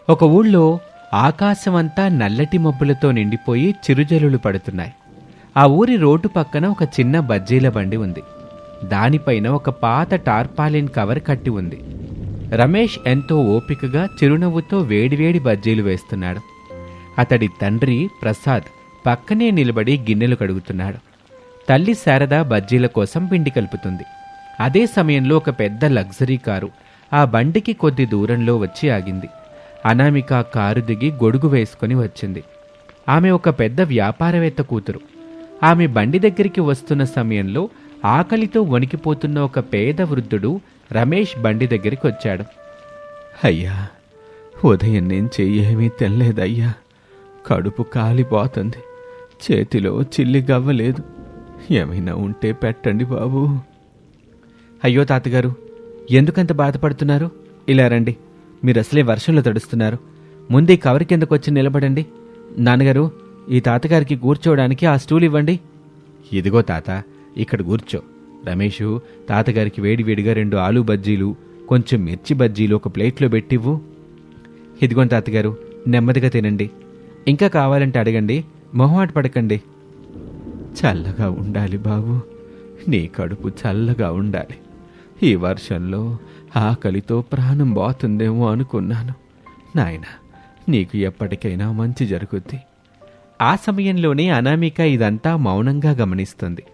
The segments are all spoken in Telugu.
ఒక ఊళ్ళో ఆకాశమంతా నల్లటి మబ్బులతో నిండిపోయి చిరుజల్లులు పడుతున్నాయి. ఆ ఊరి రోడ్డు పక్కన ఒక చిన్న బజ్జీల బండి ఉంది. దానిపైన ఒక పాత టార్పాలిన్ కవర్ కట్టి ఉంది. రమేష్ ఎంతో ఓపికగా చిరునవ్వుతో వేడివేడి బజ్జీలు వేస్తున్నాడు. అతడి తండ్రి ప్రసాద్ పక్కనే నిలబడి గిన్నెలు కడుగుతున్నాడు. తల్లి శారద బజ్జీల కోసం పిండి కలుపుతుంది. అదే సమయంలో ఒక పెద్ద లగ్జరీ కారు ఆ బండికి కొద్ది దూరంలో వచ్చి ఆగింది. అనామిక కారు దిగి గొడుగు వేసుకుని వచ్చింది. ఆమె ఒక పెద్ద వ్యాపారవేత్త కూతురు. ఆమె బండి దగ్గరికి వస్తున్న సమయంలో ఆకలితో వణికిపోతున్న ఒక పేద వృద్ధుడు రమేష్ బండి దగ్గరికి వచ్చాడు. అయ్యా, ఉదయం నుంచి ఏమీ తినలేదయ్యా. కడుపు కాలిపోతుంది. చేతిలో చిల్లి గవ్వలేదు. ఏమైనా ఉంటే పెట్టండి బాబు. అయ్యో తాతగారు, ఎందుకంత బాధపడుతున్నారు? ఇలా రండి, మీరు అసలే వర్షంలో తడుస్తున్నారు. ముందే కవర్ కిందకొచ్చి నిలబడండి. నాన్నగారు, ఈ తాతగారికి కూర్చోవడానికి ఆ స్టూల్ ఇవ్వండి. ఇదిగో తాత, ఇక్కడ కూర్చో. రమేషు, తాతగారికి వేడివేడిగా 2 ఆలు బజ్జీలు, కొంచెం మిర్చి బజ్జీలు ఒక ప్లేట్లో పెట్టివ్వు. ఇదిగోండి తాతగారు, నెమ్మదిగా తినండి. ఇంకా కావాలంటే అడగండి, మొహమాట పడకండి. చల్లగా ఉండాలి బాబు, నీ కడుపు చల్లగా ఉండాలి. ఈ వర్షంలో ఆకలితో ప్రాణం పోతుందేమో అనుకున్నాను. నాయనా, నీకు ఎప్పటికైనా మంచి జరుగుద్ది. ఆ సమయంలోనే అనామిక ఇదంతా మౌనంగా గమనిస్తుంది.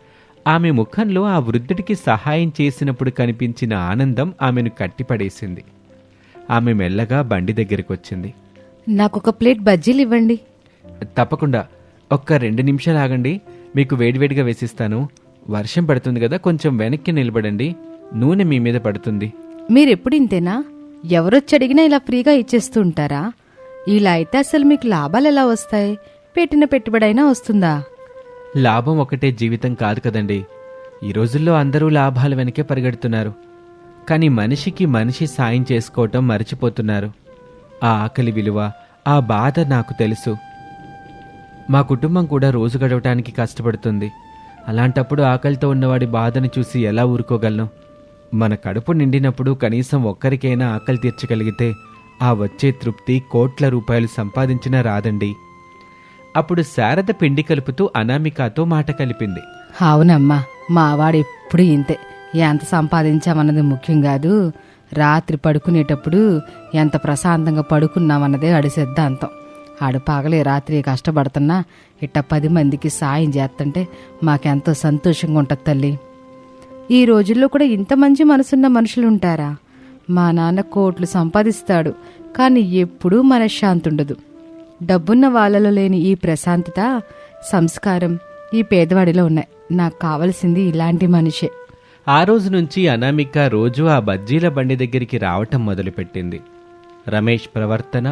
ఆమె ముఖంలో ఆ వృద్ధుడికి సహాయం చేసినప్పుడు కనిపించిన ఆనందం ఆమెను కట్టిపడేసింది. ఆమె మెల్లగా బండి దగ్గరికొచ్చింది. నాకొక ప్లేట్ బజ్జీలు ఇవ్వండి. తప్పకుండా, ఒక్క 2 నిమిషాలు ఆగండి, మీకు వేడివేడిగా వేసిస్తాను. వర్షం పడుతుంది కదా, కొంచెం వెనక్కి నిలబడండి, నూనె మీ మీద పడుతుంది. మీరెప్పుడు ఇంతేనా? ఎవరొచ్చి అడిగినా ఇలా ఫ్రీగా ఇచ్చేస్తూ ఉంటారా? ఇలా అయితే అసలు మీకు లాభాలు ఎలా వస్తాయి? పెట్టిన పెట్టుబడైనా వస్తుందా? లాభం ఒకటే జీవితం కాదు కదండి. ఈ రోజుల్లో అందరూ లాభాల వెనకే పరిగెడుతున్నారు. కానీ మనిషికి మనిషి సాయం చేసుకోవటం మర్చిపోతున్నారు. ఆ ఆకలి విలువ, ఆ బాధ నాకు తెలుసు. మా కుటుంబం కూడా రోజు గడవటానికి కష్టపడుతుంది. అలాంటప్పుడు ఆకలితో ఉన్నవాడి బాధను చూసి ఎలా ఊరుకోగలను? మన కడుపు నిండినప్పుడు కనీసం ఒక్కరికైనా ఆకలి తీర్చగలిగితే ఆ వచ్చే తృప్తి కోట్ల రూపాయలు సంపాదించినా రాదండి. అప్పుడు శారద పిండి కలుపుతూ అనామికతో మాట కలిపింది. అవునమ్మా, మావాడు ఎప్పుడు ఇంతే. ఎంత సంపాదించామన్నది ముఖ్యం కాదు, రాత్రి పడుకునేటప్పుడు ఎంత ప్రశాంతంగా పడుకున్నామన్నదే ఆడి సిద్ధాంతం. ఆడు పగలే రాత్రి కష్టపడుతున్నా ఇట్ట 10 మందికి సాయం చేస్తుంటే మాకెంతో సంతోషంగా ఉంటుంది తల్లి. ఈ రోజుల్లో కూడా ఇంత మంచి మనసున్న మనుషులుంటారా? మా నాన్న కోట్లు సంపాదిస్తాడు, కానీ ఎప్పుడూ మనశ్శాంతి ఉండదు. డబ్బున్న వాళ్ళలో లేని ఈ ప్రశాంతత, సంస్కారం ఈ పేదవాడిలో ఉన్నాయి. నాకు కావలసింది ఇలాంటి మనిషే. ఆ రోజు నుంచి అనామిక రోజు ఆ బజ్జీల బండి దగ్గరికి రావటం మొదలుపెట్టింది. రమేష్ ప్రవర్తన,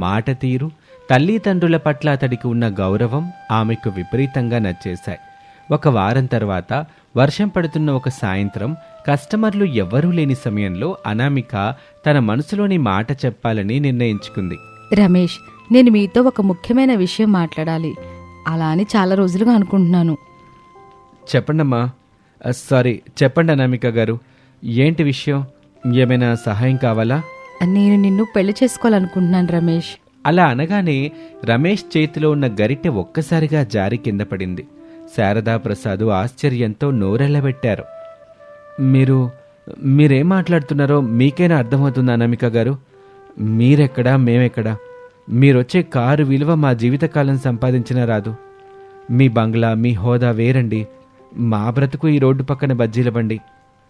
మాట తీరు, తల్లిదండ్రుల పట్ల అతడికి ఉన్న గౌరవం ఆమెకు విపరీతంగా నచ్చేశాయి. ఒక వారం తర్వాత వర్షం పడుతున్న ఒక సాయంత్రం, కస్టమర్లు ఎవ్వరూ లేని సమయంలో అనామిక తన మనసులోని మాట చెప్పాలని నిర్ణయించుకుంది. రమేష్, నేను మీతో ఒక ముఖ్యమైన విషయం మాట్లాడాలి. అలా అని చాలా రోజులుగా అనుకుంటున్నాను. చెప్పండమ్మా. సారీ, చెప్పండి అనామిక గారు, ఏంటి విషయం? ఏమైనా సహాయం కావాలా? నేను నిన్ను పెళ్లి చేసుకోవాలనుకుంటున్నాను రమేష్. అలా అనగానే రమేష్ చేతిలో ఉన్న గరిటె ఒక్కసారిగా జారి కింద పడింది. శారదా ప్రసాద్ ఆశ్చర్యంతో నోరెళ్లబెట్టారు. మీరేం మాట్లాడుతున్నారో మీకైనా అర్థమవుతుందా అనామిక గారు? మీరెక్కడా, మేమెక్కడా? మీరొచ్చే కారు విలువ మా జీవితకాలం సంపాదించినా రాదు. మీ బంగ్లా, మీ హోదా వేరండి. మా బ్రతుకు ఈ రోడ్డు పక్కన బజ్జీల బండి.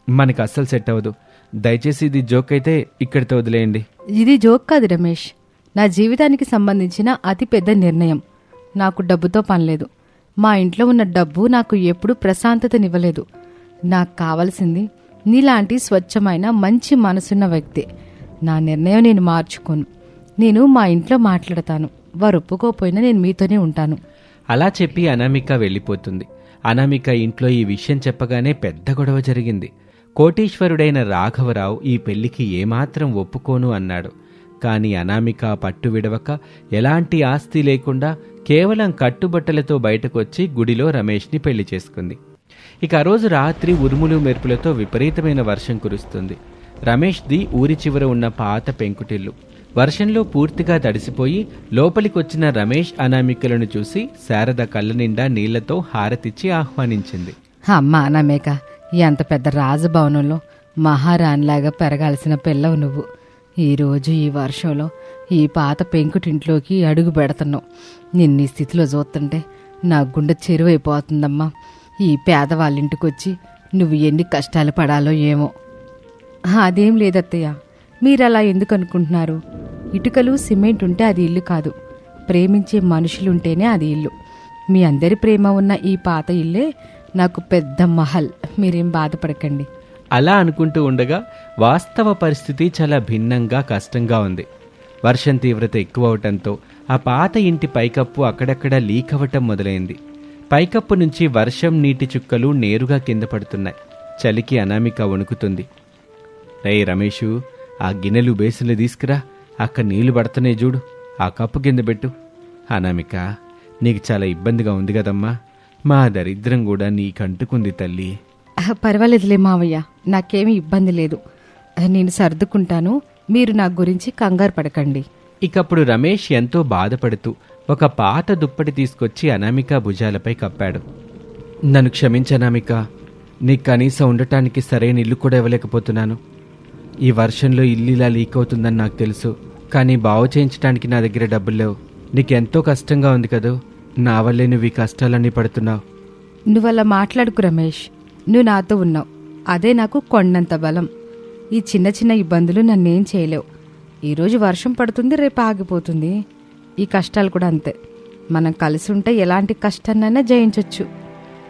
మనకు అస్సలు సెట్ అవ్వదు. దయచేసి ఇది జోక్ అయితే ఇక్కడితో వదిలేయండి. ఇది జోక్ కాదు రమేష్, నా జీవితానికి సంబంధించిన అతి పెద్ద నిర్ణయం. నాకు డబ్బుతో పనిలేదు. మా ఇంట్లో ఉన్న డబ్బు నాకు ఎప్పుడూ ప్రశాంతతనివ్వలేదు. నాకు కావలసింది నీలాంటి స్వచ్ఛమైన మంచి మనసున్న వ్యక్తి. నా నిర్ణయం నేను మార్చుకోను. నేను మా ఇంట్లో మాట్లాడతాను. వారు ఒప్పుకోపోయినా నేను మీతోనే ఉంటాను. అలా చెప్పి అనామిక వెళ్ళిపోతుంది. అనామిక ఇంట్లో ఈ విషయం చెప్పగానే పెద్ద గొడవ జరిగింది. కోటీశ్వరుడైన రాఘవరావు ఈ పెళ్లికి ఏమాత్రం ఒప్పుకోను అన్నాడు. కానీ అనామిక పట్టు విడవక, ఎలాంటి ఆస్తి లేకుండా కేవలం కట్టుబట్టలతో బయటకొచ్చి గుడిలో రమేష్ని పెళ్లి చేసుకుంది. ఇక ఆ రోజు రాత్రి ఉరుములు మెరుపులతో విపరీతమైన వర్షం కురుస్తుంది. రమేష్ది ఊరి చివర ఉన్న పాత పెంకుటిల్లు. వర్షంలో పూర్తిగా తడిసిపోయి లోపలికొచ్చిన రమేష్ అనామికలను చూసి శారద కళ్ళ నిండా నీళ్లతో హారతిచ్చి ఆహ్వానించింది. అమ్మ అనామేక, ఎంత పెద్ద రాజభవనంలో మహారాణిలాగా పెరగాల్సిన పిల్లవు నువ్వు. ఈరోజు ఈ వర్షంలో ఈ పాత పెంకుటింట్లోకి అడుగు పెడుతున్నావు. నిన్ను ఈ స్థితిలో చూస్తుంటే నా గుండె చెరువైపోతుందమ్మా. ఈ పేదవాళ్ళింటికొచ్చి నువ్వు ఎన్ని కష్టాలు పడాలో ఏమో. అదేం లేదత్తయ్య, మీరలా ఎందుకు అనుకుంటున్నారు? ఇటుకలు సిమెంట్ ఉంటే అది ఇల్లు కాదు, ప్రేమించే మనుషులుంటేనే అది ఇల్లు. మీ అందరి ప్రేమ ఉన్న ఈ పాత ఇల్లే నాకు పెద్ద మహల్. మీరేం బాధపడకండి. అలా అనుకుంటూ ఉండగా వాస్తవ పరిస్థితి చాలా భిన్నంగా కష్టంగా ఉంది. వర్షం తీవ్రత ఎక్కువ అవటంతో ఆ పాత ఇంటి పైకప్పు అక్కడక్కడ లీక్ అవ్వటం మొదలైంది. పైకప్పు నుంచి వర్షం నీటి చుక్కలు నేరుగా కింద పడుతున్నాయి. చలికి అనామిక వణుకుతుంది. రేయ్ రమేషు, ఆ గిన్నెలు బేసిన్లు తీసుకురా, అక్కడ నీళ్లు పడుతున్నాయి చూడు, ఆ కప్పు కింద పెట్టు. అనామిక, నీకు చాలా ఇబ్బందిగా ఉంది కదమ్మా, మా దరిద్రం కూడా నీకంటుకుంది తల్లి. పర్వాలేదులే మావయ్య, నాకేమీ ఇబ్బంది లేదు. నేను సర్దుకుంటాను, మీరు నా గురించి కంగారు పడకండి. ఇకప్పుడు రమేష్ ఎంతో బాధపడుతూ ఒక పాత దుప్పటి తీసుకొచ్చి అనామిక భుజాలపై కప్పాడు. నన్ను క్షమించు అనామిక, నీకు కనీసం ఉండటానికి సరైన ఇల్లు కూడా ఇవ్వలేకపోతున్నాను. ఈ వర్షంలో ఇల్లు ఇలా లీక్ అవుతుందని నాకు తెలుసు, కానీ బాగు చేయించడానికి నా దగ్గర డబ్బులు లేవు. నీకెంతో కష్టంగా ఉంది కదూ, నా వల్లే నువ్వు ఈ కష్టాలన్నీ పడుతున్నావు. నువ్వలా మాట్లాడుకు రమేష్, నువ్వు నాతో ఉన్నావు, అదే నాకు కొండంత బలం. ఈ చిన్న చిన్న ఇబ్బందులు నన్నేం చేయలేవు. ఈరోజు వర్షం పడుతుంది, రేపు ఆగిపోతుంది. ఈ కష్టాలు కూడా అంతే. మనం కలిసి ఉంటే ఎలాంటి కష్టాన్నైనా జయించొచ్చు.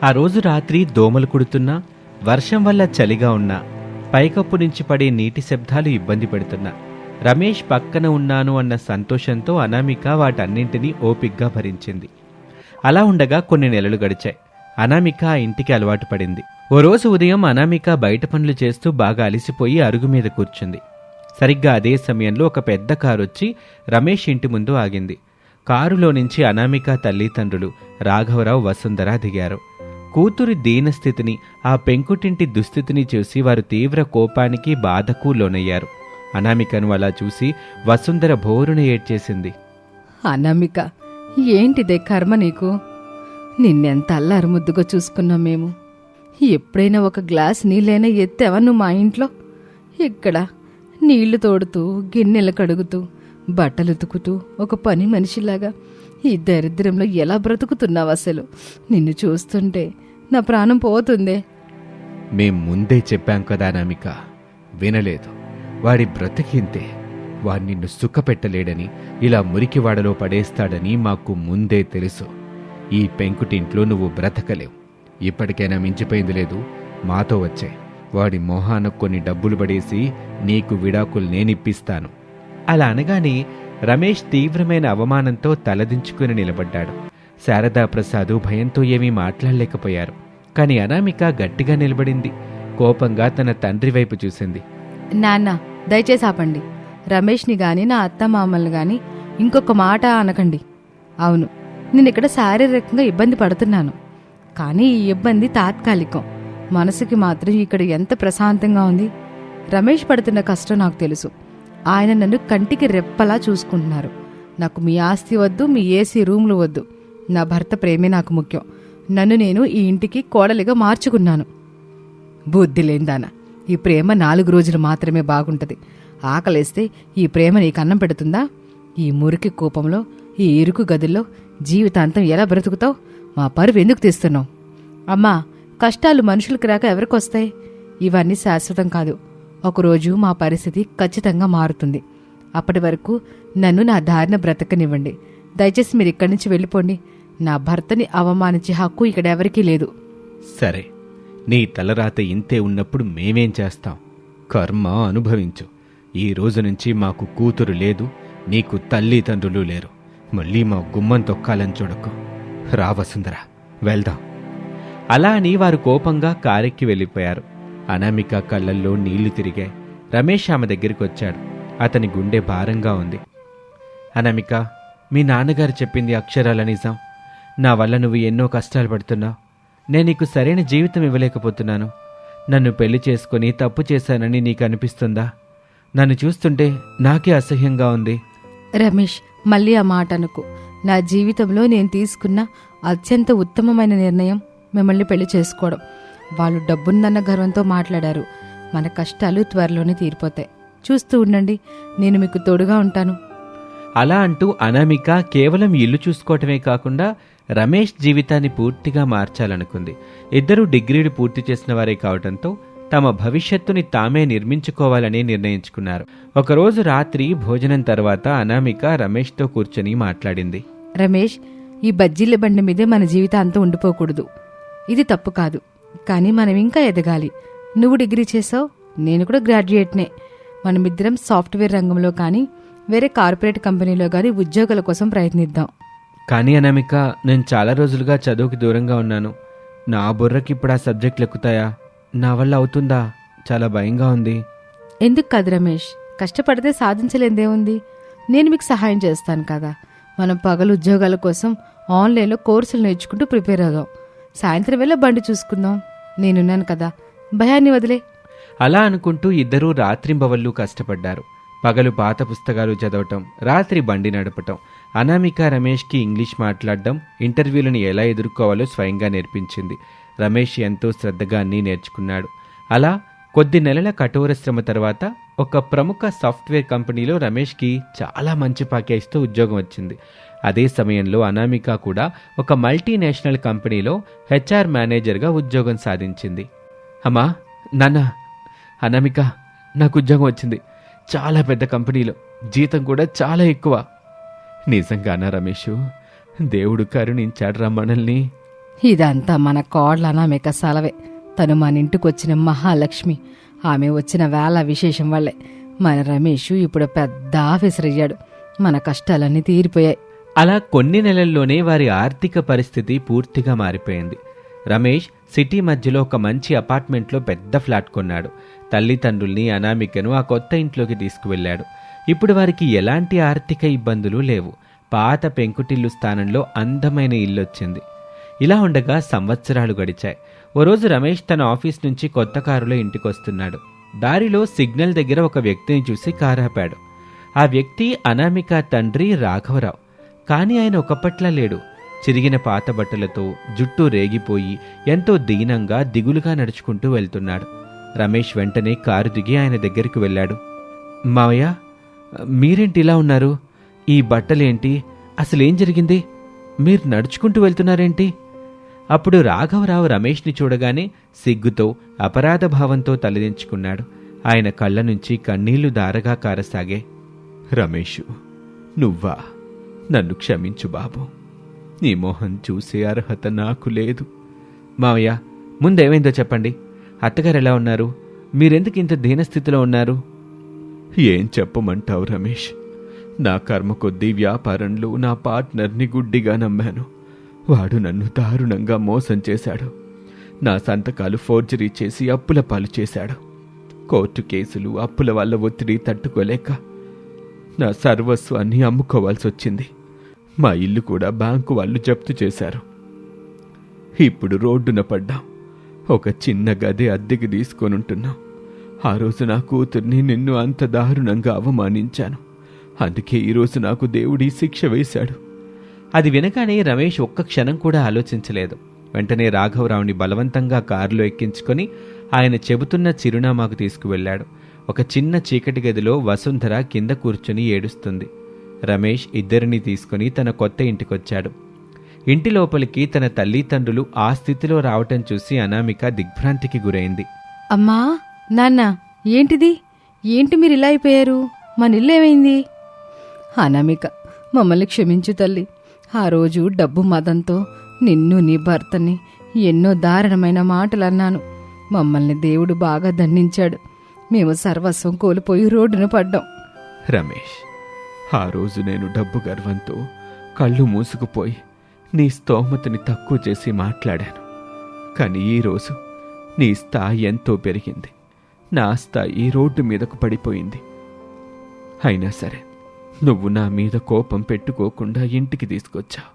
ఆ రోజు రాత్రి దోమలు కుడుతున్నా, వర్షం వల్ల చలిగా ఉన్నా, పైకప్పు నుంచి పడే నీటి శబ్దాలు ఇబ్బంది పెడుతున్నా, రమేష్ పక్కన ఉన్నాను అన్న సంతోషంతో అనామిక వాటన్నింటినీ ఓపిగ్గా భరించింది. అలా ఉండగా కొన్ని నెలలు గడిచాయి. అనామిక ఆ ఇంటికి అలవాటు పడింది. ఓ రోజు ఉదయం అనామిక బయట పనులు చేస్తూ బాగా అలిసిపోయి అరుగు మీద కూర్చుంది. సరిగ్గా అదే సమయంలో ఒక పెద్ద కారు వచ్చి రమేష్ ఇంటి ముందు ఆగింది. కారులో నుంచి అనామిక తల్లిదండ్రులు రాఘవరావు, వసుంధర దిగారు. కూతురి దీనస్థితిని, ఆ పెంకుటింటి దుస్థితిని చూసి వారు తీవ్ర కోపానికి, బాధకు లోనయ్యారు. అనామికను అలా చూసి వసుంధర భోరున ఏడ్చేసింది. అనామిక, ఏంటిదే కర్మ నీకు? నిన్నెంత అల్లారుముద్దుగా చూసుకున్నాం మేము. ఎప్పుడైనా ఒక గ్లాస్ నీళ్ళైనా ఎత్తావా నువ్వు మా ఇంట్లో? ఇక్కడ నీళ్లు తోడుతూ, గిన్నెలు కడుగుతూ, బట్టలు ఉతుకుతూ ఒక పని మనిషిలాగా ఈ దరిద్రంలో ఎలా బ్రతుకుతున్నావు అసలు? నిన్ను చూస్తుంటే నా ప్రాణం పోతుందే. మేం ముందే చెప్పాం కదా అనామిక, వినలేదు. వాడి బ్రతికింతే. వాడు నిన్ను సుఖపెట్టలేడని, ఇలా మురికివాడలో పడేస్తాడని మాకు ముందే తెలుసు. ఈ పెంకుటింట్లో నువ్వు బ్రతకలేవు. ఇప్పటికైనా మించిపోయింది లేదు, మాతో వచ్చే. వాడి మొహాన కొన్ని డబ్బులు పడేసి నీకు విడాకులు నేనిప్పిస్తాను. అలా అనగానే రమేష్ తీవ్రమైన అవమానంతో తలదించుకుని నిలబడ్డాడు. శారదా ప్రసాదు భయంతో ఏమీ మాట్లాడలేకపోయారు. కాని అనామిక గట్టిగా నిలబడింది. కోపంగా తన తండ్రి వైపు చూసింది. నాన్న, దయచేసి ఆపండి. రమేష్ని గాని, నా అత్తమామల్ని గాని ఇంకొక మాట అనకండి. అవును, నేనిక్కడ శారీరకంగా ఇబ్బంది పడుతున్నాను, కానీ ఈ ఇబ్బంది తాత్కాలికం. మనసుకి మాత్రం ఇక్కడ ఎంత ప్రశాంతంగా ఉంది. రమేష్ పడుతున్న కష్టం నాకు తెలుసు. ఆయన నన్ను కంటికి రెప్పలా చూసుకుంటున్నారు. నాకు మీ ఆస్తి వద్దు, మీ ఏసీ రూమ్లు వద్దు. నా భర్త ప్రేమే నాకు ముఖ్యం. నన్ను నేను ఈ ఇంటికి కోడలిగా మార్చుకున్నాను. బుద్ధి లేందానా, ఈ ప్రేమ 4 రోజులు మాత్రమే బాగుంటది. ఆకలేస్తే ఈ ప్రేమ నీకు అన్నం పెడుతుందా? ఈ మురికి కూపంలో, ఈ ఇరుకు గదుల్లో జీవితాంతం ఎలా బ్రతుకుతావు? మా పరువు ఎందుకు తీస్తున్నావు? అమ్మా, కష్టాలు మనుషులకు రాక ఎవరికొస్తాయి? ఇవన్నీ శాశ్వతం కాదు. ఒకరోజు మా పరిస్థితి ఖచ్చితంగా మారుతుంది. అప్పటి వరకు నన్ను నా దారిన బ్రతకనివ్వండి. దయచేసి మీరు ఇక్కడి నుంచి వెళ్ళిపోండి. నా భర్తని అవమానించే హక్కు ఇక్కడ ఎవరికీ లేదు. సరే, నీ తలరాత ఇంతే ఉన్నప్పుడు మేమేం చేస్తాం? కర్మ అనుభవించు. ఈ రోజు నుంచి మాకు కూతురు లేదు, నీకు తల్లిదండ్రులు లేరు. మళ్ళీ మా గుమ్మం తొక్కాలని చూడకు. రా వసుంధర, వెళ్దాం. అలా అని వారు కోపంగా కారెక్కి వెళ్ళిపోయారు. అనామిక కళ్ళల్లో నీళ్లు తిరిగాయి. రమేష్ ఆమె దగ్గరికి వచ్చాడు. అతని గుండె భారంగా ఉంది. అనామిక, మీ నాన్నగారు చెప్పింది అక్షరాల నిజం. నా వల్ల నువ్వు ఎన్నో కష్టాలు పడుతున్నావు. నేను నీకు సరైన జీవితం ఇవ్వలేకపోతున్నాను. నన్ను పెళ్లి చేసుకుని తప్పు చేశానని నీకు అనిపిస్తుందా? నన్ను చూస్తుంటే నాకే అసహ్యంగా ఉంది. రమేష్, మళ్ళీ ఆ మాట అనుకో. నా జీవితంలో నేను తీసుకున్న అత్యంత ఉత్తమమైన నిర్ణయం మిమ్మల్ని పెళ్లి చేసుకోవడం. వాళ్ళు డబ్బుందన్న గర్వంతో మాట్లాడారు. మన కష్టాలు త్వరలోనే తీరిపోతాయి. చూస్తూ ఉండండి, నేను మీకు తోడుగా ఉంటాను. అలా అంటూ అనామిక కేవలం ఇల్లు చూసుకోవటమే కాకుండా రమేష్ జీవితాన్ని పూర్తిగా మార్చాలనుకుంది. ఇద్దరూ డిగ్రీలు పూర్తి చేసిన వారే కావడంతో తమ భవిష్యత్తుని తామే నిర్మించుకోవాలని నిర్ణయించుకున్నారు. ఒకరోజు రాత్రి భోజనం తర్వాత అనామిక రమేష్తో కూర్చొని మాట్లాడింది. రమేష్, ఈ బజ్జీల బండి మీదే మన జీవితాంతం ఉండిపోకూడదు. ఇది తప్పు కాదు, కానీ మనం ఇంకా ఎదగాలి. నువ్వు డిగ్రీ చేసావు, నేను కూడా గ్రాడ్యుయేట్నే. మనమిద్దరం సాఫ్ట్వేర్ రంగంలో కానీ వేరే కార్పొరేట్ కంపెనీలో కానీ ఉద్యోగాల కోసం ప్రయత్నిద్దాం. కానీ అనామిక, నేను చాలా రోజులుగా చదువుకి దూరంగా ఉన్నాను. నా బుర్రకి ఇప్పుడు ఆ సబ్జెక్టులు ఎక్కుతాయా? నా వల్ల అవుతుందా? చాలా భయంగా ఉంది. ఎందుకు కాదు రమేష్, కష్టపడితే సాధించలేందేముంది. నేను మీకు సహాయం చేస్తాను కదా. మనం పగలు ఉద్యోగాల కోసం ఆన్లైన్లో కోర్సులు నేర్చుకుంటూ ప్రిపేర్ అవుదాం. సాయంత్రం వేళ బండి చూసుకుందాం. నేనున్నాను కదా, భయాన్ని వదిలే. అలా అనుకుంటూ ఇద్దరూ రాత్రింబవళ్ళు కష్టపడ్డారు. పగలు పాత పుస్తకాలు చదవటం, రాత్రి బండి నడపటం. అనామిక రమేష్కి ఇంగ్లీష్ మాట్లాడడం, ఇంటర్వ్యూలను ఎలా ఎదుర్కోవాలో స్వయంగా నేర్పించింది. రమేష్ ఎంతో శ్రద్ధగా అన్నీ నేర్చుకున్నాడు. అలా కొద్ది నెలల కఠోర శ్రమ తర్వాత ఒక ప్రముఖ సాఫ్ట్వేర్ కంపెనీలో రమేష్కి చాలా మంచి ప్యాకేజ్తో ఉద్యోగం వచ్చింది. అదే సమయంలో అనామిక కూడా ఒక మల్టీనేషనల్ కంపెనీలో హెచ్ఆర్ మేనేజర్గా ఉద్యోగం సాధించింది. అమ్మా, నాన్న, అనామిక, నాకు ఉద్యోగం వచ్చింది. చాలా పెద్ద కంపెనీలో, జీతం కూడా చాలా ఎక్కువ. నిజంగానా రమేషు? దేవుడు కరుణించాడురా మనల్ని. ఇదంతా మన కోడల అనామిక సలవే. తను మన ఇంటికొచ్చిన మహాలక్ష్మి. ఆమె వచ్చిన వేళ విశేషం వల్లే మన రమేష్ ఇప్పుడు పెద్ద ఆఫీసర్ అయ్యాడు. మన కష్టాలన్నీ తీరిపోయాయి. అలా కొన్ని నెలల్లోనే వారి ఆర్థిక పరిస్థితి పూర్తిగా మారిపోయింది. రమేష్ సిటీ మధ్యలో ఒక మంచి అపార్ట్మెంట్లో పెద్ద ఫ్లాట్ కొన్నాడు. తల్లిదండ్రుల్ని, అనామికను ఆ కొత్త ఇంట్లోకి తీసుకువెళ్లాడు. ఇప్పుడు వారికి ఎలాంటి ఆర్థిక ఇబ్బందులు లేవు. పాత పెంకుటిల్లు స్థానంలో అందమైన ఇల్లొచ్చింది. ఇలా ఉండగా సంవత్సరాలు గడిచాయి. ఓ రోజు రమేష్ తన ఆఫీస్ నుంచి కొత్త కారులో ఇంటికొస్తున్నాడు. దారిలో సిగ్నల్ దగ్గర ఒక వ్యక్తిని చూసి కారు ఆపాడు. ఆ వ్యక్తి అనామిక తండ్రి రాఘవరావు. కానీ ఆయన ఒకప్పట్లా లేడు. చిరిగిన పాత బట్టలతో, జుట్టు రేగిపోయి ఎంతో దీనంగా దిగులుగా నడుచుకుంటూ వెళ్తున్నాడు. రమేష్ వెంటనే కారు దిగి ఆయన దగ్గరికి వెళ్ళాడు. మావయ్య, మీరేంటి ఇలా ఉన్నారు? ఈ బట్టలేంటి? అసలేం జరిగింది? మీరు నడుచుకుంటూ వెళ్తున్నారేంటి? అప్పుడు రాఘవరావు రమేష్ని చూడగానే సిగ్గుతో, అపరాధ భావంతో తలదించుకున్నాడు. ఆయన కళ్ళ నుంచి కన్నీళ్లు దారగా కారసాగే. రమేషు, నువ్వా? నన్ను క్షమించు బాబు. నీ మోహన్ చూసే అర్హత నాకు లేదు. మావయ్య, ముందేమైందో చెప్పండి. అత్తగారు ఎలా ఉన్నారు? మీరెందుకు ఇంత దీనస్థితిలో ఉన్నారు? ఏం చెప్పమంటావు రమేష్? నా కర్మ కొద్దీ వ్యాపారంలో నా పార్ట్నర్ని గుడ్డిగా నమ్మాను. వాడు నన్ను దారుణంగా మోసం చేశాడు. నా సంతకాలు ఫోర్జరీ చేసి అప్పుల పాలు చేశాడు. కోర్టు కేసులు, అప్పుల వల్ల ఒత్తిడి తట్టుకోలేక నా సర్వస్వాన్ని అమ్ముకోవాల్సి వచ్చింది. మా ఇల్లు కూడా బ్యాంకు వాళ్ళు జప్తు చేశారు. ఇప్పుడు రోడ్డున పడ్డాం. ఒక చిన్న గది అద్దెకి తీసుకొనుంటున్నాం. ఆ రోజు నా కూతుర్ని నిన్ను అంత దారుణంగా అవమానించాను. అందుకే ఈరోజు నాకు దేవుడి శిక్ష వేశాడు. అది వినగానే రమేష్ ఒక్క క్షణం కూడా ఆలోచించలేదు. వెంటనే రాఘవరావుని బలవంతంగా కారులో ఎక్కించుకొని ఆయన చెబుతున్న చిరునామాకు తీసుకువెళ్లాడు. ఒక చిన్న చీకటి గదిలో వసుంధర కింద కూర్చుని ఏడుస్తుంది. రమేష్ ఇద్దరిని తీసుకుని తన కొత్త ఇంటికొచ్చాడు. ఇంటి లోపలికి తన తల్లిదండ్రులు ఆ స్థితిలో రావటం చూసి అనామిక దిగ్భ్రాంతికి గురైంది. అమ్మా, నాన్న, ఏంటిది? ఏంటి మీరు ఇలా అయిపోయారు? మన ఇల్లేమైంది? అనామిక, మమ్మల్ని క్షమించు తల్లి. ఆ రోజు డబ్బు మదంతో నిన్ను, నీ భర్తని ఎన్నో దారుణమైన మాటలు అన్నాను. మమ్మల్ని దేవుడు బాగా దండించాడు. మేము సర్వస్వం కోల్పోయి రోడ్డున పడ్డాం. రమేష్, ఆ రోజు నేను డబ్బు గర్వంతో కళ్ళు మూసుకుపోయి నీ స్తోమతని తక్కువ చేసి మాట్లాడాను. కానీ ఈరోజు నీ స్థాయి ఎంతో పెరిగింది. నా స్థాయి రోడ్డు మీదకు పడిపోయింది. అయినా సరే, నువ్వు నా మీద కోపం పెట్టుకోకుండా ఇంటికి తీసుకొచ్చావు.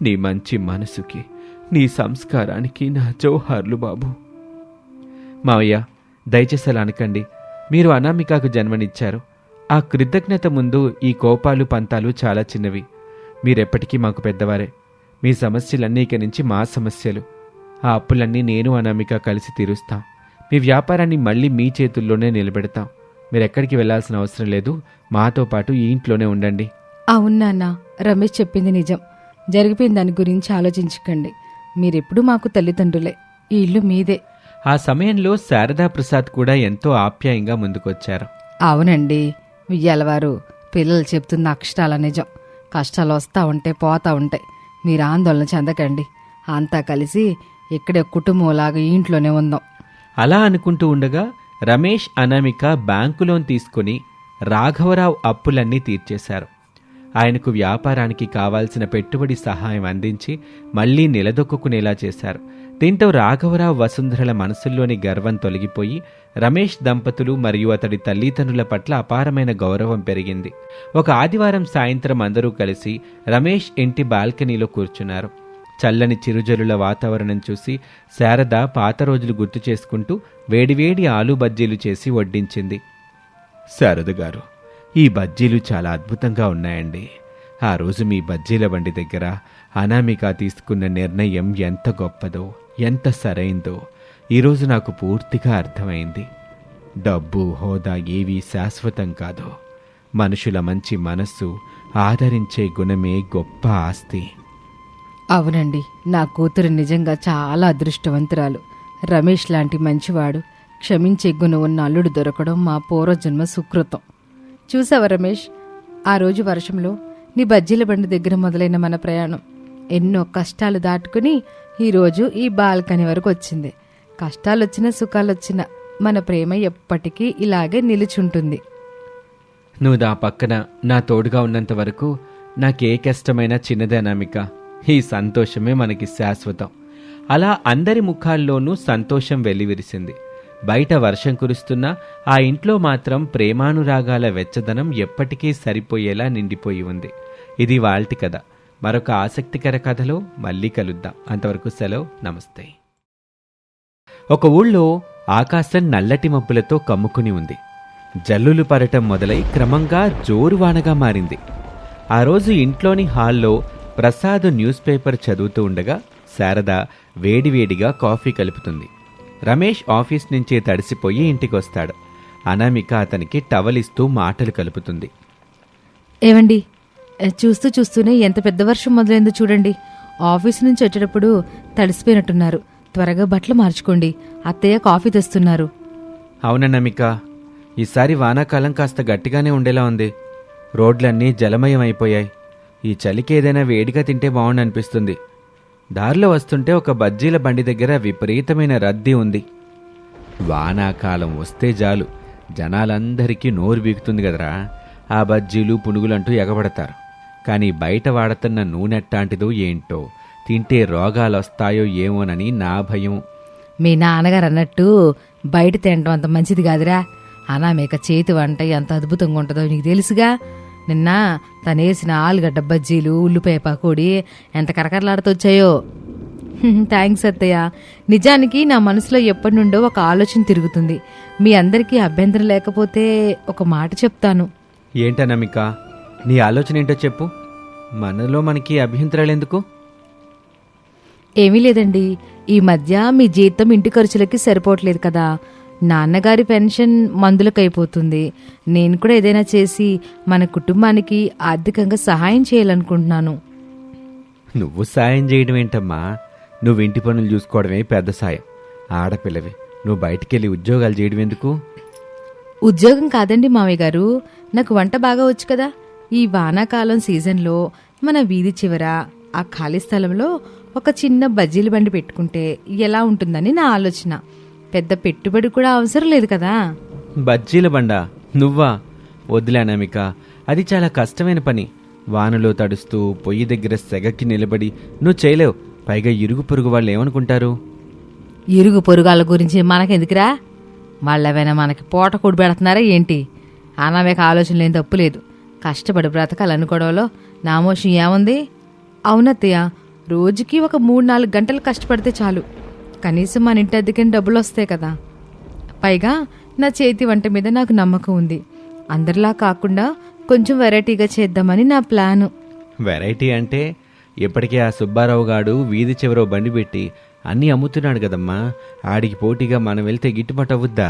నీ మంచి మనసుకి, నీ సంస్కారానికి నా జోహార్లు బాబు. మావయ్య, దయచేసి అలా అనకండి. మీరు అనామికకు జన్మనిచ్చారు. ఆ కృతజ్ఞత ముందు ఈ కోపాలు పంతాలు చాలా చిన్నవి. మీరెప్పటికీ మాకు పెద్దవారే. మీ సమస్యలన్నీ ఇక నుంచి మా సమస్యలు. ఆ అప్పులన్నీ నేను అనామిక కలిసి తీరుస్తాం. మీ వ్యాపారాన్ని మళ్ళీ మీ చేతుల్లోనే నిలబెడతాం. మీరెక్కడికి వెళ్లాల్సిన అవసరం లేదు. మాతో పాటు ఈ ఇంట్లోనే ఉండండి. అవును నాన్న, రమేష్ చెప్పింది నిజం. జరిగిపోయిన దాని గురించి ఆలోచించకండి. మీరెప్పుడు మాకు తల్లిదండ్రులే. ఈ ఇల్లు మీదే. ఆ సమయంలో శారదా ప్రసాద్ కూడా ఎంతో ఆప్యాయంగా ముందుకొచ్చారు. అవునండి, వియ్యాలవారు పిల్లలు చెప్తున్న అక్షరాల నిజం. కష్టాలు వస్తూ ఉంటే పోతా ఉంటాయి. మీరు ఆందోళన చెందకండి. అంతా కలిసి ఇక్కడే కుటుంబంలాగా ఈ ఇంట్లోనే ఉందాం. అలా అనుకుంటూ ఉండగా రమేష్, అనామిక బ్యాంకు లోన్ తీసుకుని రాఘవరావు అప్పులన్నీ తీర్చేశారు. ఆయనకు వ్యాపారానికి కావాల్సిన పెట్టుబడి సహాయం అందించి మళ్లీ నిలదొక్కునేలా చేశారు. దీంతో రాఘవరావు, వసుంధరల మనసుల్లోని గర్వం తొలగిపోయి రమేష్ దంపతులు మరియు అతడి తల్లిదండ్రుల పట్ల అపారమైన గౌరవం పెరిగింది. ఒక ఆదివారం సాయంత్రం అందరూ కలిసి రమేష్ ఇంటి బాల్కనీలో కూర్చున్నారు. చల్లని చిరుజల్లుల వాతావరణం చూసి శారద పాత రోజులు గుర్తు చేసుకుంటూ వేడివేడి ఆలు బజ్జీలు చేసి వడ్డించింది. శారద గారు, ఈ బజ్జీలు చాలా అద్భుతంగా ఉన్నాయండి. ఆ రోజు మీ బజ్జీల బండి దగ్గర అనామిక తీసుకున్న నిర్ణయం ఎంత గొప్పదో, ఎంత సరైందో ఈరోజు నాకు పూర్తిగా అర్థమైంది. డబ్బు, హోదా ఏవీ శాశ్వతం కాదు. మనుషుల మంచి మనస్సు, ఆదరించే గుణమే గొప్ప ఆస్తి. అవునండి, నా కూతురు నిజంగా చాలా అదృష్టవంతురాలు. రమేష్ లాంటి మంచివాడు, క్షమించే గుణం ఉన్న అల్లుడు దొరకడం మా పూర్వజన్మ సుకృతం. చూసావా రమేష్, ఆ రోజు వర్షంలో నీ బజ్జీల బండి దగ్గర మొదలైన మన ప్రయాణం ఎన్నో కష్టాలు దాటుకుని ఈరోజు ఈ బాల్కనీ వరకు వచ్చింది. కష్టాలొచ్చినా సుఖాలొచ్చినా మన ప్రేమ ఎప్పటికీ ఇలాగే నిలిచుంటుంది. నువ్వు నా పక్కన నా తోడుగా ఉన్నంత వరకు నాకే కష్టమైనా చిన్నదే అనామిక. ఈ సంతోషమే మనకి శాశ్వతం. అలా అందరి ముఖాల్లోనూ సంతోషం వెల్లివిరిసింది. బయట వర్షం కురుస్తున్నా ఆ ఇంట్లో మాత్రం ప్రేమానురాగాల వెచ్చదనం ఎప్పటికీ సరిపోయేలా నిండిపోయి ఉంది. ఇది వాల్టి కథ. మరొక ఆసక్తికర కథలో మళ్ళీ కలుద్దాం. అంతవరకు సెలవు, నమస్తే. ఒక ఊళ్ళో ఆకాశం నల్లటి మబ్బులతో కమ్ముకుని ఉంది. జల్లులు పడటం మొదలై క్రమంగా జోరువానగా మారింది. ఆ రోజు ఇంట్లోని హాల్లో ప్రసాద్ న్యూస్ పేపర్ చదువుతూ ఉండగా శారద వేడివేడిగా కాఫీ కలుపుతుంది. రమేష్ ఆఫీస్ నుంచి తడిసిపోయి ఇంటికొస్తాడు. అనామిక అతనికి టవలిస్తూ మాటలు కలుపుతుంది. ఏవండి, చూస్తూ చూస్తూనే ఎంత పెద్ద వర్షం మొదలైందో చూడండి. ఆఫీస్ నుంచి వచ్చేటప్పుడు తడిసిపోయినట్టున్నారు. త్వరగా బట్టలు మార్చుకోండి. అత్తయ్య కాఫీ తెస్తున్నారు. అవునన్నమిక, ఈసారి వానాకాలం కాస్త గట్టిగానే ఉండేలా ఉంది. రోడ్లన్నీ జలమయం అయిపోయాయి. ఈ చలికి ఏదైనా వేడిగా తింటే బాగుండనిపిస్తుంది. దారిలో వస్తుంటే ఒక బజ్జీల బండి దగ్గర విపరీతమైన రద్దీ ఉంది. వానాకాలం వస్తే చాలు జనాలందరికీ నోరు బీగుతుంది కదరా. ఆ బజ్జీలు, పునుగులంటూ ఎగబడతారు. కానీ బయట వాడుతున్న నూనెట్టాంటిదో ఏంటో, తింటే రోగాలొస్తాయో ఏమోనని నా భయం. మీ నాన్నగారు అన్నట్టు బయట తినటం అంత మంచిది కాదురా. అనామిక చేతి వంట ఎంత అద్భుతంగా ఉంటుందో నీకు తెలుసుగా. నిన్న తనేసిన ఆలుగడ్డ బజ్జీలు, ఉల్లిపాయ పకోడీ ఎంత కరకరలాడుతొచ్చాయో. థ్యాంక్స్ అత్తయ్య. నిజానికి నా మనసులో ఎప్పటి నుండో ఒక ఆలోచన తిరుగుతుంది. మీ అందరికీ అభ్యంతరం లేకపోతే ఒక మాట చెప్తాను. ఏంటన్నమిక, నీ ఆలోచన ఏంటో చెప్పు. మనలో మనకి అభ్యంతరాలు ఎందుకు? ఏమీ లేదండి, ఈ మధ్య మీ జీతం ఇంటి ఖర్చులకి సరిపోవట్లేదు కదా. నాన్నగారి పెన్షన్ మందులకైపోతుంది. నేను కూడా ఏదైనా చేసి మన కుటుంబానికి ఆర్థికంగా సహాయం చేయాలనుకుంటున్నాను. నువ్వు సాయం చేయడం ఏంటమ్మా? నువ్వు ఇంటి పనులు చూసుకోవడమే పెద్ద సాయం. ఆడపిల్లవి, నువ్వు బయటికెళ్ళి ఉద్యోగాలు చేయడం ఎందుకు? ఉద్యోగం కాదండి మామయ్య గారు, నాకు వంట బాగా వచ్చు కదా. ఈ వానాకాలం సీజన్లో మన వీధి చివర ఆ ఖాళీ స్థలంలో ఒక చిన్న బజ్జీల బండి పెట్టుకుంటే ఎలా ఉంటుందని నా ఆలోచన. పెద్ద పెట్టుబడి కూడా అవసరం లేదు కదా. బజ్జీల బండా? నువ్వా? వదిలే అనామిక, అది చాలా కష్టమైన పని. వానలో తడుస్తూ పొయ్యి దగ్గర సెగకి నిలబడి నువ్వు చేయలేవు. పైగా ఇరుగు పొరుగు వాళ్ళు ఏమనుకుంటారు? ఇరుగు పొరుగాళ్ళ గురించి మనకెందుకురా? వాళ్ళేమైనా మనకి పూట కూడి పెడుతున్నారా ఏంటి? అనామిక ఆలోచనలు ఏం తప్పులేదు. కష్టపడి బ్రతకాలనుకోవడంలో నామోషం ఏముంది? అవునత్తయ్య, రోజుకి ఒక 3-4 గంటలు కష్టపడితే చాలు. కనీసం మన ఇంటి అద్దెకిన డబ్బులు వస్తాయి కదా. పైగా నా చేతి వంట మీద నాకు నమ్మకం ఉంది. అందరిలా కాకుండా కొంచెం వెరైటీగా చేద్దామని నా ప్లాను. వెరైటీ అంటే ఇప్పటికే ఆ సుబ్బారావు గాడు వీధి చివరో బండి పెట్టి అన్నీ అమ్ముతున్నాడు కదమ్మా. ఆడికి పోటీగా మనం వెళ్తే గిట్టుబాటు అవుద్దా?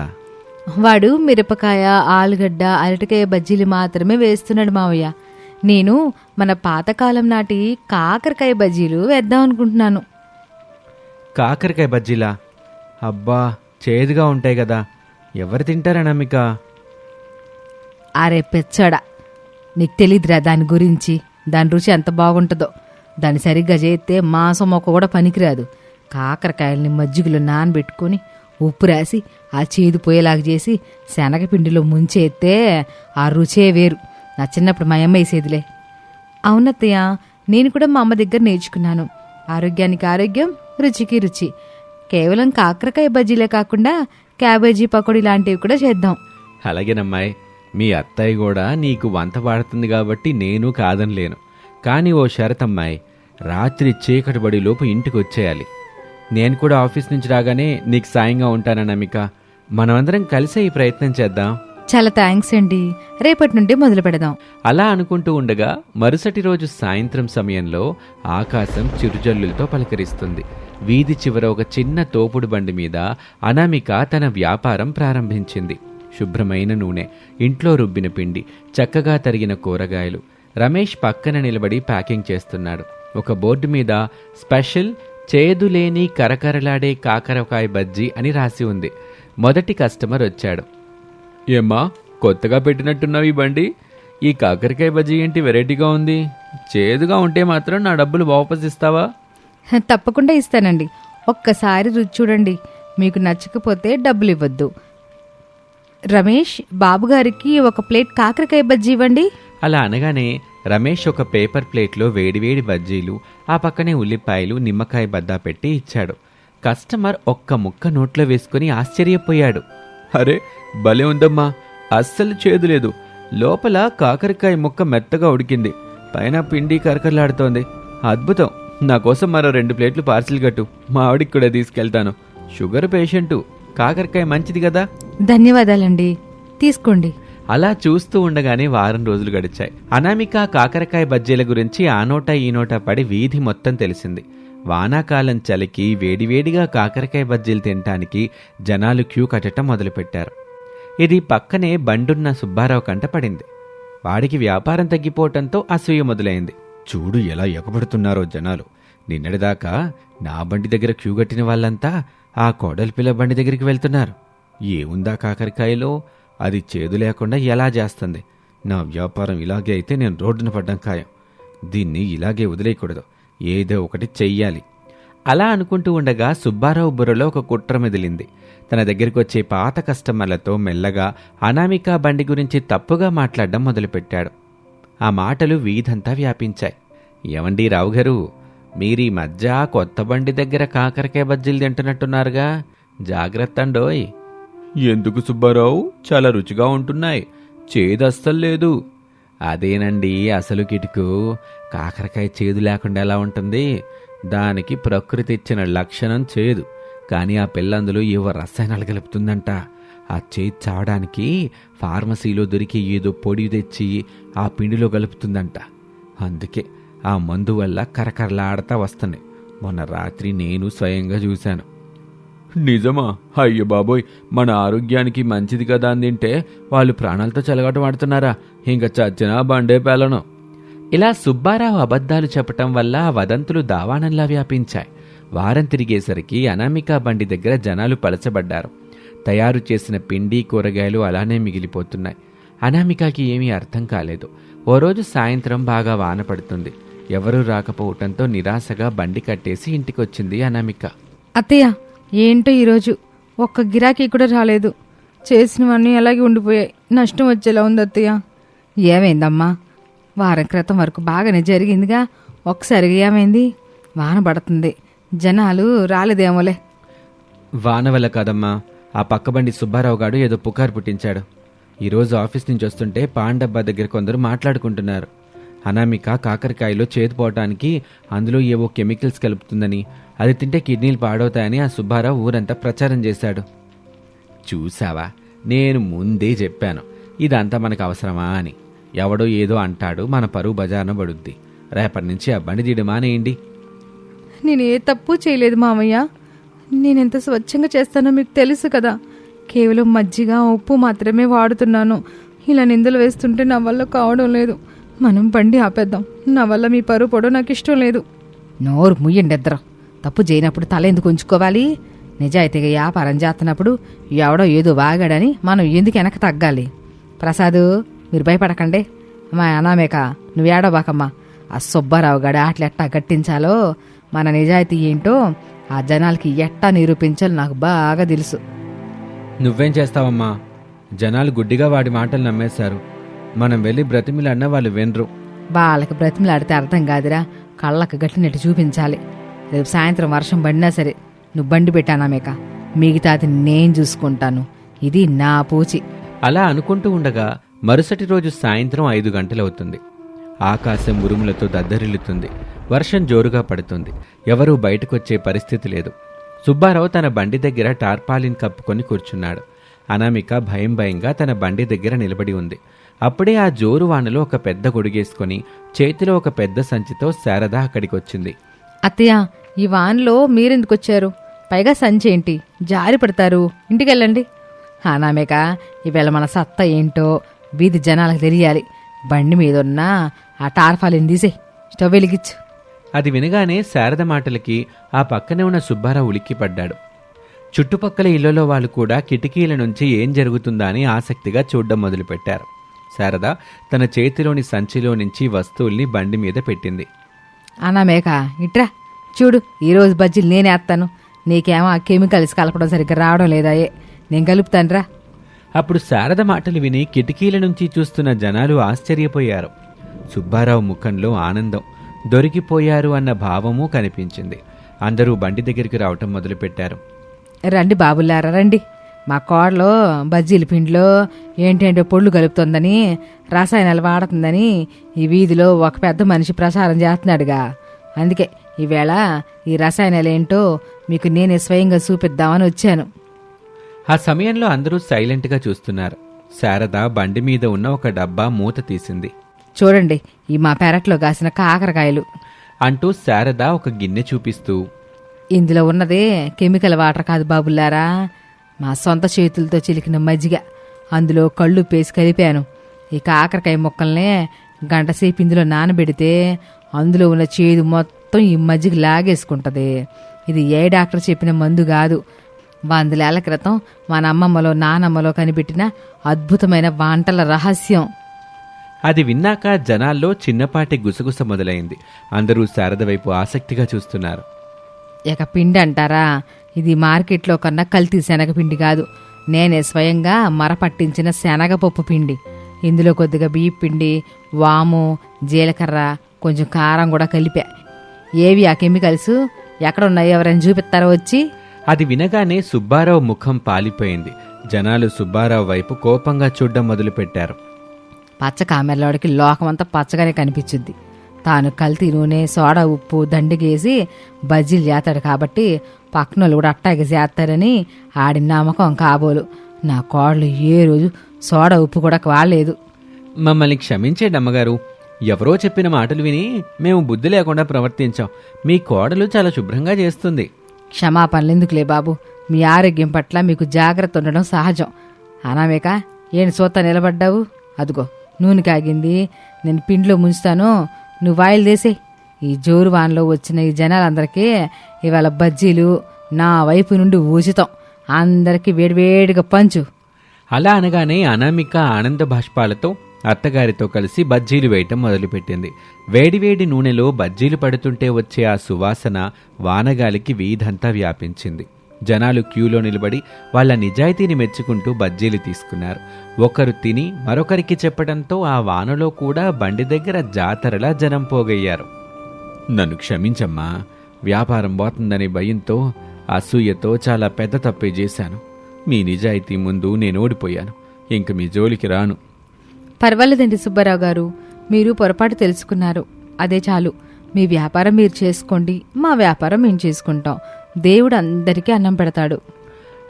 వాడు మిరపకాయ, ఆలుగడ్డ, అరటికాయ బజ్జీలు మాత్రమే వేస్తున్నాడు మావయ్య. నేను మన పాతకాలం నాటి కాకరకాయ బజ్జీలు వేద్దాం అనుకుంటున్నాను. కాకరకాయ బజ్జీలా? అబ్బా, చేదుగా ఉంటాయి కదా, ఎవరు తింటారా నమ్మిక? అరే పెచ్చోడా, నీకు తెలీదురా దాని గురించి. దాని రుచి ఎంత బాగుంటుందో. దాన్ని సరిగ్గా చేస్తే మాంసం మొక్క కూడా పనికిరాదు. కాకరకాయల్ని మజ్జిగలో నానబెట్టుకొని ఉప్పు రాసి ఆ చేదు పోయేలాగా చేసి శనగపిండిలో ముంచేస్తే ఆ రుచే వేరు. నా చిన్నప్పుడు మా అమ్మ వేసేదిలే. అవునత్తయ్య, నేను కూడా మా అమ్మ దగ్గర నేర్చుకున్నాను. ఆరోగ్యానికి ఆరోగ్యం, రుచికి రుచి. కేవలం కాకరకాయ బజ్జీలే కాకుండా క్యాబేజీ పకోడీ లాంటివి కూడా చేద్దాం. అలాగేనమ్మాయి, మీ అత్తయ్య కూడా నీకు వంత పాడుతుంది కాబట్టి నేను కాదనలేను. కానీ ఓ షరతమ్మాయి, రాత్రి చీకటి పడిలోపు ఇంటికి వచ్చేయాలి. నేను కూడా ఆఫీస్ నుంచి రాగానే నీకు సాయంగా ఉంటానా నమిక? మనమందరం కలిసే ఈ ప్రయత్నం చేద్దాం. చాలా థ్యాంక్స్ అండి. రేపటి నుండి మొదలు పెడదాం. అలా అనుకుంటూ ఉండగా మరుసటి రోజు సాయంత్రం సమయంలో ఆకాశం చిరుజల్లులతో పలకరిస్తుంది. వీధి చివర ఒక చిన్న తోపుడు బండి మీద అనామిక తన వ్యాపారం ప్రారంభించింది. శుభ్రమైన నూనె, ఇంట్లో రుబ్బిన పిండి, చక్కగా తరిగిన కూరగాయలు. రమేష్ పక్కన నిలబడి ప్యాకింగ్ చేస్తున్నాడు. ఒక బోర్డు మీద స్పెషల్ చేదులేని కరకరలాడే కాకరకాయ బజ్జీ అని రాసి ఉంది. మొదటి కస్టమర్ వచ్చాడు. ఏమ్మా, కొత్తగా పెట్టినట్టున్నావు ఈ బండి? ఈ కాకరకాయ బజ్జీ ఏంటి వెరైటీగా ఉంది? చేదుగా ఉంటే మాత్రం నా డబ్బులు వాపస్ ఇస్తావా? తప్పకుండా ఇస్తానండి. ఒక్కసారి రుచి చూడండి. మీకు నచ్చకపోతే డబ్బులు ఇవ్వద్దు. రమేష్, బాబుగారికి ఒక ప్లేట్ కాకరకాయ బజ్జీ ఇవ్వండి. అలా అనగానే రమేష్ ఒక పేపర్ ప్లేట్లో వేడివేడి బజ్జీలు, ఆ పక్కనే ఉల్లిపాయలు, నిమ్మకాయ బద్దా పెట్టి ఇచ్చాడు. కస్టమర్ ఒక్క ముక్క నోట్లో వేసుకుని ఆశ్చర్యపోయాడు. అరే, భలే ఉందమ్మా, అస్సలు చేదు లేదు. లోపల కాకరకాయ ముక్క మెత్తగా ఉడికింది, పైన పిండి కరకరలాడుతోంది. అద్భుతం. నా కోసం మరో 2 ప్లేట్లు పార్సిల్ కట్టు. మా ఆవిడికి కూడా తీసుకెళ్తాను. షుగర్ పేషెంటు, కాకరకాయ మంచిది కదా. ధన్యవాదాలండి, తీసుకోండి. అలా చూస్తూ ఉండగానే వారం రోజులు గడిచాయి. అనామిక కాకరకాయ బజ్జీల గురించి ఆ నోట ఈ నోట పడి వీధి మొత్తం తెలిసింది. వానాకాలం చలికి వేడివేడిగా కాకరకాయ బజ్జీలు తినటానికి జనాలు క్యూ కట్టడం మొదలుపెట్టారు. ఇది పక్కనే బండున్న సుబ్బారావు కంట పడింది. వాడికి వ్యాపారం తగ్గిపోవటంతో అసూయ మొదలైంది. చూడు ఎలా ఎగబడుతున్నారో జనాలు. నిన్నటిదాకా నా బండి దగ్గర క్యూ కట్టిన వాళ్ళంతా ఆ కోడలి పిల్ల బండి దగ్గరికి వెళ్తున్నారు. ఏముందా కాకరకాయలో? అది చేదు లేకుండా ఎలా చేస్తుంది? నా వ్యాపారం ఇలాగే అయితే నేను రోడ్డున పడ్డం ఖాయం. దీన్ని ఇలాగే వదిలేయకూడదు, ఏదో ఒకటి చెయ్యాలి. అలా అనుకుంటూ ఉండగా సుబ్బారావు బుర్రలో ఒక కుట్ర మెదిలింది. తన దగ్గరికి వచ్చే పాత కస్టమర్లతో మెల్లగా అనామిక బండి గురించి తప్పుగా మాట్లాడడం మొదలుపెట్టాడు. ఆ మాటలు వీధంతా వ్యాపించాయి. ఏమండి రావుగారు, మీరీ మధ్య కొత్త బండి దగ్గర కాకరకాయ బజ్జీలు తింటున్నట్టున్నారుగా, జాగ్రత్త అండోయ్. ఎందుకు సుబ్బారావు, చాలా రుచిగా ఉంటున్నాయి, చేదు అస్సలు లేదు. అదేనండి అసలు కిటుకు. కాకరకాయ చేదు లేకుండా ఎలా ఉంటుంది? దానికి ప్రకృతి ఇచ్చిన లక్షణం చేదు. కానీ ఆ పిల్లందులో ఏవో రసాయనాలు కలుపుతుందంట. ఆ చేదు చావడానికి ఫార్మసీలో దొరికి ఏదో పొడి తెచ్చి ఆ పిండిలో కలుపుతుందంట. అందుకే ఆ మందు వల్ల కరకరలాడతా వస్తున్నాయి. మొన్న రాత్రి నేను స్వయంగా చూశాను. నిజమా? అయ్యో బాబోయ్, మన ఆరోగ్యానికి మంచిది కదా అని తింటే వాళ్ళు ప్రాణాలతో చెలగాటమాడుతున్నారా? ఇంకా చచ్చినా బండే పేలను. ఇలా సుబ్బారావు అబద్ధాలు చెప్పటం వల్ల వదంతులు దావాణంలా వ్యాపించాయి. వారం తిరిగేసరికి అనామిక బండి దగ్గర జనాలు పలచబడ్డారు. తయారు చేసిన పిండి, కూరగాయలు అలానే మిగిలిపోతున్నాయి. అనామికకి ఏమీ అర్థం కాలేదు. ఓ రోజు సాయంత్రం బాగా వాన పడుతుంది. ఎవరూ రాకపోవటంతో నిరాశగా బండి కట్టేసి ఇంటికొచ్చింది అనామిక. అత్తయ్య, ఏంటో ఈరోజు ఒక్క గిరాకీ కూడా రాలేదు. చేసినవన్నీ అలాగే ఉండిపోయాయి. నష్టం వచ్చేలా ఉంది అత్తయ్య. ఏమైందమ్మా? వారం క్రితం వరకు బాగానే జరిగిందిగా, ఒక్కసారిగా ఏమైంది? వాన పడుతుంది, జనాలు రాలేదేమోలే. వాన వల్ల కాదమ్మా, ఆ పక్కబండి సుబ్బారావు గాడు ఏదో పుకారు పుట్టించాడు. ఈరోజు ఆఫీస్ నుంచి వస్తుంటే పాన్ డబ్బా దగ్గర కొందరు మాట్లాడుకుంటున్నారు. అనామిక కాకరకాయలో చేతిపోవటానికి అందులో ఏవో కెమికల్స్ కలుపుతుందని, అది తింటే కిడ్నీలు పాడవుతాయని ఆ సుబ్బారావు ఊరంతా ప్రచారం చేశాడు. చూసావా, నేను ముందే చెప్పాను ఇదంతా మనకు అవసరమా అని. ఎవడో ఏదో అంటాడు, మన పరువు బజారున పడుద్ది. రేపటి నుంచి ఆ బండి తీయడం మానేయండి. నేను ఏ తప్పు చేయలేదు మామయ్య. నేనెంత స్వచ్ఛంగా చేస్తానో మీకు తెలుసు కదా. కేవలం మజ్జిగ ఉప్పు మాత్రమే వాడుతున్నాను. ఇలా నిందలు వేస్తుంటే నా వల్ల కావడం లేదు. మనం బండి ఆపేద్దాం. నా వల్ల మీ పరువు పొడవు నాకు ఇష్టం లేదు. నోరు ముయ్యండి ఇద్దరు. తప్పు చేయనప్పుడు తల ఎందుకు ఉంచుకోవాలి? నిజాయితీగా వ్యాపారం చేస్తున్నప్పుడు ఎవడో ఏదో వాగాడని మనం ఎందుకు వెనక తగ్గాలి? ప్రసాదు, మీరు భయపడకండి. మా అనామేక, నువ్వు ఏడవబాకమ్మా. ఆ సుబ్బారావు గడి ఆటలు ఎట్టా గట్టించాలో, మన నిజాయితీ ఏంటో ఆ జనాలకి ఎట్టా నిరూపించాలో నాకు బాగా తెలుసు. నువ్వేం చేస్తావమ్మా? జనాలు గుడ్డిగా వాడి మాటలు నమ్మేశారు. మనం వెళ్ళి బ్రతిమిలన్నా వాళ్ళు వినరు. వాళ్ళకి బ్రతిమలాడితే అర్థం కాదురా, కళ్ళకు గట్టినట్టు చూపించాలి. రేపు సాయంత్రం వర్షం పడినా సరే నువ్వు బండి పెట్టానామేక, మిగతాది నేను చూసుకుంటాను. ఇది నా పూచి. అలా అనుకుంటూ ఉండగా మరుసటి రోజు సాయంత్రం 5 గంటలవుతుంది. ఆకాశం ఉరుములతో దద్దరిల్లుతుంది. వర్షం జోరుగా పడుతుంది. ఎవరూ బయటకొచ్చే పరిస్థితి లేదు. సుబ్బారావు తన బండి దగ్గర టార్పాలిన్ కప్పుకొని కూర్చున్నాడు. అనామిక భయం భయంగా తన బండి దగ్గర నిలబడి ఉంది. అప్పుడే ఆ జోరు వానలో ఒక పెద్ద గొడుగేసుకొని చేతిలో ఒక పెద్ద సంచితో శారద అక్కడికొచ్చింది. అత్తయ్య, ఈ వాన్లో మీరెందుకొచ్చారు? పైగా సంచేంటి? జారి పడతారు. ఇంటికెళ్ళండి. అనామేక, ఈవేళ మన సత్తా ఏంటో వీధి జనాలకు తెలియాలి. బండి మీద ఉన్న ఆ టార్పాలిన్ తీసే, స్టవ్ వెలిగించు. అది వినగానే శారద మాటలకి ఆ పక్కనే ఉన్న సుబ్బారావు ఉలిక్కిపడ్డాడు. చుట్టుపక్కల ఇళ్లలో వాళ్ళు కూడా కిటికీల నుంచి ఏం జరుగుతుందా అని ఆసక్తిగా చూడ్డం మొదలుపెట్టారు. శారద తన చేతిలోని సంచిలో నుంచి వస్తువుల్ని బండి మీద పెట్టింది. అనామేక, ఇట్రా చూడు, ఈరోజు బజ్జీలు నేనేస్తాను. నీకేమో ఆ కెమికల్స్ కలపడం సరిగ్గా రావడం లేదాయే, నేను కలుపుతానురా. అప్పుడు శారద మాటలు విని కిటికీల నుంచి చూస్తున్న జనాలు ఆశ్చర్యపోయారు. సుబ్బారావు ముఖంలో ఆనందం, దొరికిపోయారు అన్న భావము కనిపించింది. అందరూ బండి దగ్గరికి రావటం మొదలుపెట్టారు. రండి బాబులారా, రండి. మా కోడలో బజ్జీల పిండిలో ఏంటంటే పొళ్ళు కలుపుతుందని, రసాయనాలు వాడుతుందని ఈ వీధిలో ఒక పెద్ద మనిషి ప్రచారం చేస్తున్నాడుగా. అందుకే ఈవేళ ఈ రసాయనాలు ఏంటో మీకు నేనే స్వయంగా చూపిద్దామని వచ్చాను. ఆ సమయంలో అందరూ సైలెంట్గా చూస్తున్నారు. శారద బండి మీద ఉన్న ఒక డబ్బా మూత తీసింది. చూడండి, ఈ మా పెరట్లో కాసిన కాకరకాయలు అంటూ శారద ఒక గిన్నె చూపిస్తూ, ఇందులో ఉన్నదే కెమికల్ వాటర్ కాదు బాబులారా, మా సొంత చేతులతో చిలికిన మజ్జిగ. అందులో కళ్ళు పేసి కలిపాను. ఈ కాకరకాయ ముక్కల్నే గంటసేపు ఇందులో నానబెడితే అందులో ఉన్న చేదు మొత్తం ఈ మజ్జిగ లాగేసుకుంటుంది. ఇది ఏ డాక్టర్ చెప్పిన మందు కాదు. 100 ఏళ్ల క్రితం మన అమ్మమ్మలో నానమ్మలో కనిపెట్టిన అద్భుతమైన వంటల రహస్యం. అది విన్నాక జనాల్లో చిన్నపాటి గుసగుస మొదలైంది. అందరూ శారద వైపు ఆసక్తిగా చూస్తున్నారు. ఇక పిండి అంటారా, ఇది మార్కెట్లో కన్నా కల్తీ శనగపిండి కాదు. నేనే స్వయంగా మరపట్టించిన శనగపప్పు పిండి. ఇందులో కొద్దిగా బియ్యం పిండి, వాము, జీలకర్ర, కొంచెం కారం కూడా కలిపా. ఏవి ఆ కెమికల్స్? ఎక్కడున్నాయో ఎవరైనా చూపిస్తారో వచ్చి? అది వినగానే సుబ్బారావు ముఖం పాలిపోయింది. జనాలు సుబ్బారావు వైపు కోపంగా చూడ్డం మొదలుపెట్టారు. పచ్చ కామెర్లోడికి లోకమంతా పచ్చగానే కనిపించుద్ది. తాను కల్తీ నూనె, సోడా ఉప్పు దండిగేసి బజ్జీలు చేస్తాడు కాబట్టి పక్కనోళ్ళు కూడా అట్టాగే చేస్తారని ఆడి నమ్మకం కాబోలు. నా కోడలు ఏ రోజు సోడా ఉప్పు కూడా వాడలేదు. మమ్మల్ని క్షమించేయండి అమ్మగారు. ఎవరో చెప్పిన మాటలు విని మేము బుద్ధి లేకుండా ప్రవర్తించాం. మీ కోడలు చాలా శుభ్రంగా చేస్తుంది. క్షమాపణలు ఎందుకులే బాబు, మీ ఆరోగ్యం పట్ల మీకు జాగ్రత్త ఉండడం సహజం. అనామేక, ఏంటి సోత నిలబడ్డావు? అదిగో నూనె కాగింది, నేను పిండిలో ముంచుతాను, నువ్వు వాయిల్ చేసే. ఈ జోరు వాన్లో వచ్చిన ఈ జనాలందరికీ ఇవాళ బజ్జీలు నా వైపు నుండి ఉచితం. అందరికీ వేడివేడిగా పంచు. అలా అనగానే అనామిక ఆనంద బాష్పాలతో అత్తగారితో కలిసి బజ్జీలు వేయటం మొదలుపెట్టింది. వేడివేడి నూనెలో బజ్జీలు పడుతుంటే వచ్చే ఆ సువాసన వానగాలికి వీధంతా వ్యాపించింది. జనాలు క్యూలో నిలబడి వాళ్ళ నిజాయితీని మెచ్చుకుంటూ బజ్జీలు తీసుకున్నారు. ఒకరు తిని మరొకరికి చెప్పడంతో ఆ వానలో కూడా బండి దగ్గర జాతరలా జనం పోగయ్యారు. నన్ను క్షమించమ్మా, వ్యాపారం పోతుందనే భయంతో, అసూయతో చాలా పెద్ద తప్పే చేశాను. మీ నిజాయితీ ముందు నేను ఓడిపోయాను. ఇంక మీ జోలికి రాను. పర్వాలేదండి సుబ్బారావు గారు, మీరు పొరపాటు తెలుసుకున్నారు, అదే చాలు. మీ వ్యాపారం మీరు చేసుకోండి, మా వ్యాపారం మేము చేసుకుంటాం. దేవుడు అందరికీ అన్నం పెడతాడు.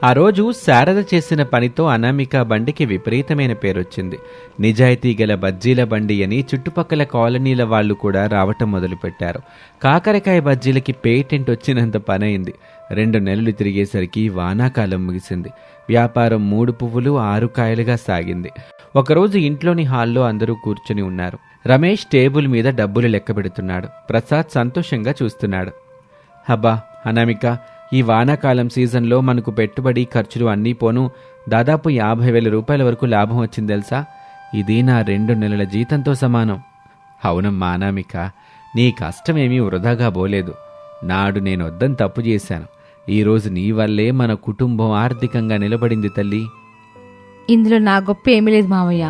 ఆ రోజు శారద చేసిన పనితో అనామిక బండికి విపరీతమైన పేరొచ్చింది. నిజాయితీ గల బజ్జీల బండి అని చుట్టుపక్కల కాలనీల వాళ్ళు కూడా రావటం మొదలుపెట్టారు. కాకరకాయ బజ్జీలకి పేటెంట్ వచ్చినంత పనయింది. 2 నెలలు తిరిగేసరికి వానాకాలం ముగిసింది. వ్యాపారం 3 పువ్వులు 6 కాయలుగా సాగింది. ఒకరోజు ఇంట్లోని హాల్లో అందరూ కూర్చుని ఉన్నారు. రమేష్ టేబుల్ మీద డబ్బులు లెక్క పెడుతున్నాడు. ప్రసాద్ సంతోషంగా చూస్తున్నాడు. హబ్బా అనామిక, ఈ వానాకాలం సీజన్లో మనకు పెట్టుబడి ఖర్చులు అన్నీ పోను దాదాపు 50,000 రూపాయల వరకు లాభం వచ్చింది తెలుసా? ఇది నా 2 నెలల జీతంతో సమానం. అవునమ్మా అనామిక, నీ కష్టమేమీ వృధాగా పోలేదు. నాడు నేను వద్దని తప్పు చేశాను. ఈరోజు నీ వల్లే మన కుటుంబం ఆర్థికంగా నిలబడింది తల్లి. ఇందులో నా గొప్ప ఏమీ లేదు మావయ్య,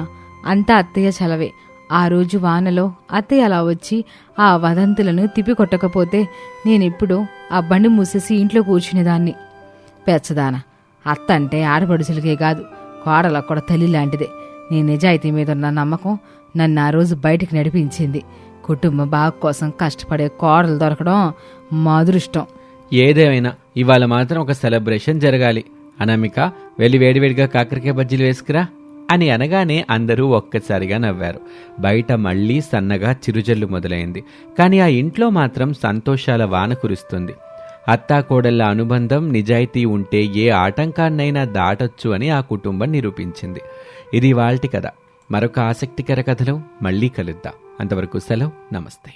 అంతా అత్తయ్య చలవే. ఆ రోజు వానలో అత్తయ్య అలా వచ్చి ఆ వదంతులను తిప్పికొట్టకపోతే నేనిప్పుడు ఆ బండి మూసేసి ఇంట్లో కూర్చునేదాన్ని. పెచ్చదాన, అత్త అంటే ఆడపడుచులకే కాదు, కోడలకు కూడా తల్లి లాంటిదే. నీ నిజాయితీ మీద ఉన్న నమ్మకం నన్ను ఆ రోజు బయటికి నడిపించింది. కుటుంబ బాగు కోసం కష్టపడే కోడలు దొరకడం మా అదృష్టం. ఏదేమైనా ఇవాళ మాత్రం ఒక సెలబ్రేషన్ జరగాలి. అనామిక, వెళ్ళి వేడివేడిగా కాకరకాయ బజ్జీలు వేసుకురా అని అనగానే అందరూ ఒక్కసారిగా నవ్వారు. బయట మళ్లీ సన్నగా చిరుజల్లు మొదలైంది. కానీ ఆ ఇంట్లో మాత్రం సంతోషాల వాన కురుస్తుంది. అత్తాకోడళ్ల అనుబంధం, నిజాయితీ ఉంటే ఏ ఆటంకాన్నైనా దాటొచ్చు అని ఆ కుటుంబం నిరూపించింది. ఇది ఇవాల్టి కథ. మరొక ఆసక్తికర కథలో మళ్ళీ కలుద్దాం. అంతవరకు సెలవు, నమస్తే.